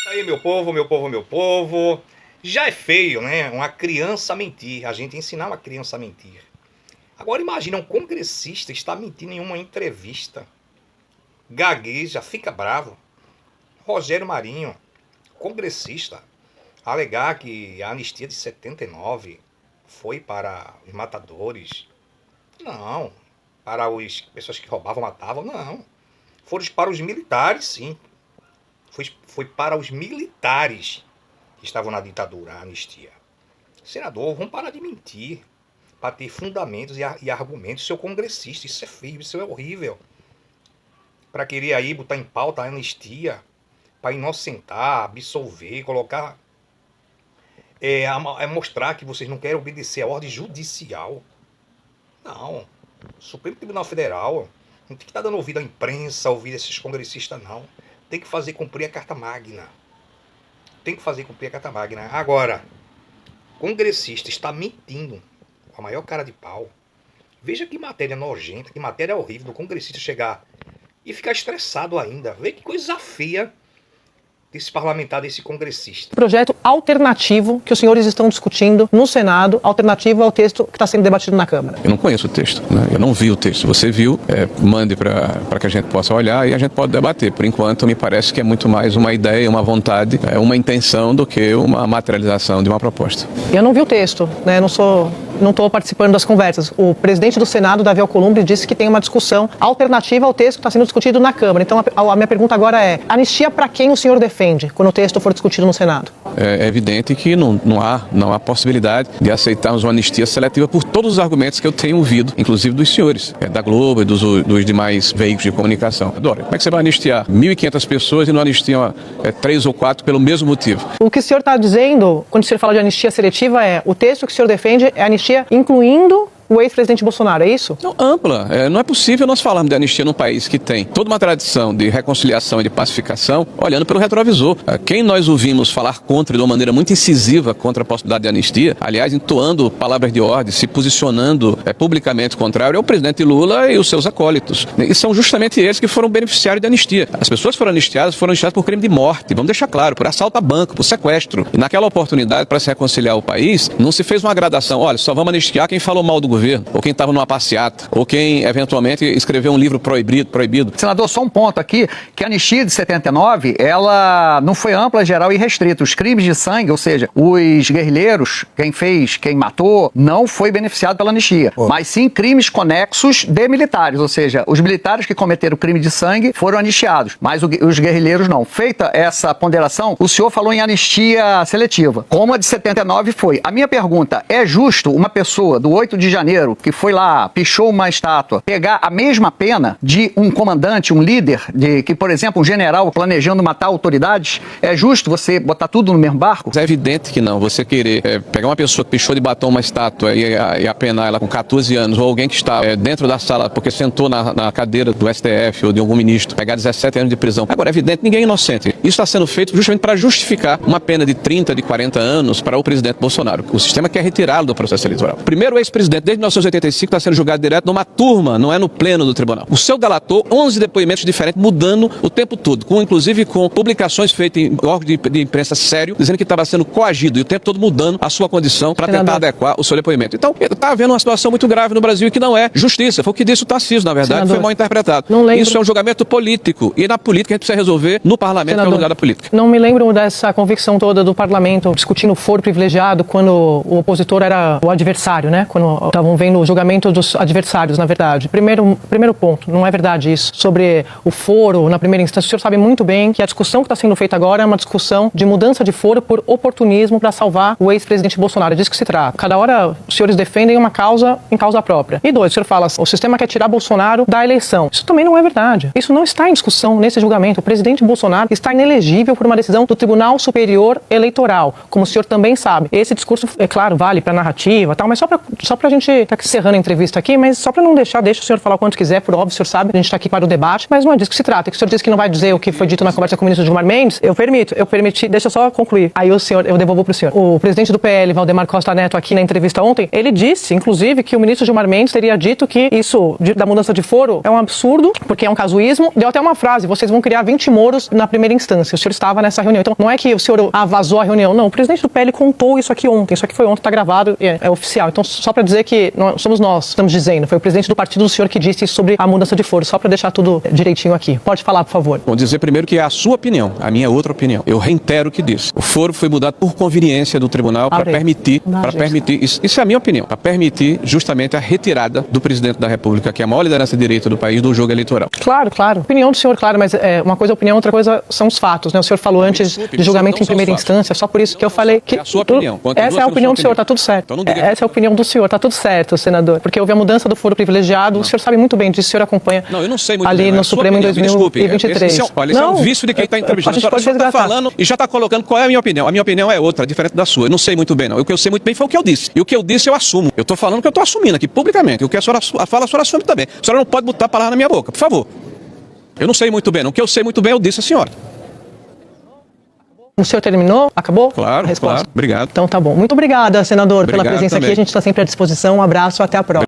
Aí, meu povo, meu povo, meu povo. Já é feio, né? Uma criança mentir. A gente ensinar uma criança a mentir. Agora imagina um congressista está mentindo em uma entrevista. Gagueja, fica bravo. Rogério Marinho, congressista, alegar que a anistia de 79 foi para os matadores. Não. Para as pessoas que roubavam, matavam, não. Foram para os militares, sim. Foi para os militares que estavam na ditadura, a anistia. Senador, vamos parar de mentir. Para ter fundamentos e argumentos. Seu congressista, isso é feio, isso é horrível. Para querer aí botar em pauta a anistia, para inocentar, absolver, colocar... mostrar que vocês não querem obedecer a ordem judicial. Não. O Supremo Tribunal Federal não tem que estar dando ouvido à imprensa, ouvir esses congressistas, não. Tem que fazer cumprir a Carta Magna. Tem que fazer cumprir a Carta Magna. Agora, congressista está mentindo com a maior cara de pau. Veja que matéria nojenta, que matéria horrível do congressista chegar e ficar estressado ainda. Veja que coisa feia desse parlamentar, desse congressista. Projeto alternativo que os senhores estão discutindo no Senado, alternativo ao texto que está sendo debatido na Câmara. Eu não conheço o texto, né? Eu não vi o texto. Você viu, mande para que a gente possa olhar e a gente pode debater. Por enquanto, me parece que é muito mais uma ideia, uma vontade, uma intenção do que uma materialização de uma proposta. Eu não vi o texto, né? Não estou participando das conversas. O presidente do Senado, Davi Alcolumbre, disse que tem uma discussão alternativa ao texto que está sendo discutido na Câmara. Então, a minha pergunta agora é: anistia para quem o senhor defende quando o texto for discutido no Senado? É evidente que não há possibilidade de aceitarmos uma anistia seletiva por todos os argumentos que eu tenho ouvido, inclusive dos senhores, da Globo e dos demais veículos de comunicação. Adoro. Como é que você vai anistiar 1.500 pessoas e não anistiam 3 ou 4 pelo mesmo motivo? O que o senhor está dizendo, quando o senhor fala de anistia seletiva, o texto que o senhor defende é anistia incluindo o ex-presidente Bolsonaro, é isso? Não, ampla. Não é possível nós falarmos de anistia num país que tem toda uma tradição de reconciliação e de pacificação, olhando pelo retrovisor. Quem nós ouvimos falar contra de uma maneira muito incisiva contra a possibilidade de anistia, aliás, entoando palavras de ordem, se posicionando publicamente contrário, é o presidente Lula e os seus acólitos. E são justamente eles que foram beneficiários de anistia. As pessoas que foram anistiadas por crime de morte, vamos deixar claro, por assalto a banco, por sequestro. E naquela oportunidade, para se reconciliar o país, não se fez uma gradação. Olha, só vamos anistiar quem falou mal do governo, ou quem estava numa passeata, ou quem eventualmente escreveu um livro proibido. Senador, só um ponto aqui, que a anistia de 79, ela não foi ampla, geral e restrita. Os crimes de sangue, ou seja, os guerrilheiros, quem fez, quem matou, não foi beneficiado pela anistia. Mas sim crimes conexos de militares, ou seja, os militares que cometeram crime de sangue foram anistiados, mas os guerrilheiros não. Feita essa ponderação, o senhor falou em anistia seletiva, como a de 79 foi. A minha pergunta, é justo uma pessoa do 8 de janeiro que foi lá, pichou uma estátua, pegar a mesma pena de um comandante, um líder, que, por exemplo, um general planejando matar autoridades? É justo você botar tudo no mesmo barco? É evidente que não. Você querer pegar uma pessoa que pichou de batom uma estátua e apenar ela com 14 anos, ou alguém que está dentro da sala porque sentou na cadeira do STF ou de algum ministro, pegar 17 anos de prisão. Agora, é evidente, ninguém é inocente. Isso está sendo feito justamente para justificar uma pena de 30, de 40 anos para o presidente Bolsonaro. O sistema quer retirá-lo do processo eleitoral. Primeiro, o ex-presidente, desde 1985, está sendo julgado direto numa turma, não é no pleno do tribunal. O seu delator, 11 depoimentos diferentes, mudando o tempo todo, inclusive com publicações feitas em órgãos de imprensa sério, dizendo que estava sendo coagido e o tempo todo mudando a sua condição para tentar adequar o seu depoimento. Então, está havendo uma situação muito grave no Brasil que não é justiça. Foi o que disse o Tarcísio, na verdade, senador, foi mal interpretado. Isso é um julgamento político e na política a gente precisa resolver no parlamento, senador, que é o lugar da política. Não me lembro dessa convicção toda do parlamento discutindo foro privilegiado quando o opositor era o adversário, né? Quando estavam vendo o julgamento dos adversários, na verdade. Primeiro ponto, não é verdade isso. Sobre o foro na primeira instância, o senhor sabe muito bem que a discussão que está sendo feita agora é uma discussão de mudança de foro por oportunismo para salvar o ex-presidente Bolsonaro. É disso que se trata. Cada hora os senhores defendem uma causa em causa própria. E dois, o senhor fala, o sistema quer tirar Bolsonaro da eleição. Isso também não é verdade. Isso não está em discussão nesse julgamento. O presidente Bolsonaro está inelegível por uma decisão do Tribunal Superior Eleitoral, como o senhor também sabe. Esse discurso, é claro, vale para narrativa e tal, mas só para a gente estar encerrando a entrevista aqui, mas só para não deixa o senhor falar o quanto quiser, por óbvio, o senhor sabe, a gente está aqui para o debate, mas não é disso que se trata. Que o senhor disse que não vai dizer o que foi dito na conversa com o ministro Gilmar Mendes, eu permiti, deixa eu só concluir. Aí eu devolvo para o senhor. O presidente do PL, Valdemar Costa Neto, aqui na entrevista ontem, ele disse, inclusive, que o ministro Gilmar Mendes teria dito que isso da mudança de foro é um absurdo, porque é um casuísmo. Deu até uma frase, vocês vão criar 20 moros na primeira instância. O senhor estava nessa reunião. Então, não é que o senhor vazou a reunião, não. O presidente do PL contou isso aqui ontem. Isso aqui foi ontem, está gravado, é oficial. Então, só para dizer que somos nós, estamos dizendo, foi o presidente do partido do senhor que disse sobre a mudança de foro, só para deixar tudo direitinho aqui. Pode falar, por favor. Vou dizer primeiro que é a sua opinião, a minha é outra opinião. Eu reitero o que disse. O foro foi mudado por conveniência do tribunal para permitir, isso é a minha opinião, para permitir justamente a retirada do presidente da República, que é a maior liderança de direito do país, do jogo eleitoral. Claro. Opinião do senhor, claro, mas uma coisa é opinião, outra coisa são os fatos, né? O senhor falou antes de julgamento em primeira instância, só por isso que eu falei que... É a sua opinião. Essa é a opinião do senhor, tá tudo certo. Então Essa é a opinião do senhor, tá tudo certo, senador. Porque houve a mudança do foro privilegiado, o senhor sabe muito bem disso, o senhor acompanha. Não, eu não sei muito ali bem, no Supremo em 2023. Olha, isso é um vício de quem está entrevistando. A senhora está falando e já está colocando qual é a minha opinião. A minha opinião é outra, diferente da sua. Eu não sei muito bem, não. O que eu sei muito bem foi o que eu disse. E o que eu disse eu assumo. Eu estou falando o que eu estou assumindo aqui publicamente. O que a senhora fala, a senhora assume também. A senhora não pode botar a palavra na minha boca, por favor. Eu não sei muito bem, não. O que eu sei muito bem eu disse a senhora. O senhor terminou? Acabou? Claro. Obrigado. Então tá bom. Muito obrigada, senador, pela presença aqui. A gente está sempre à disposição. Um abraço, até a próxima.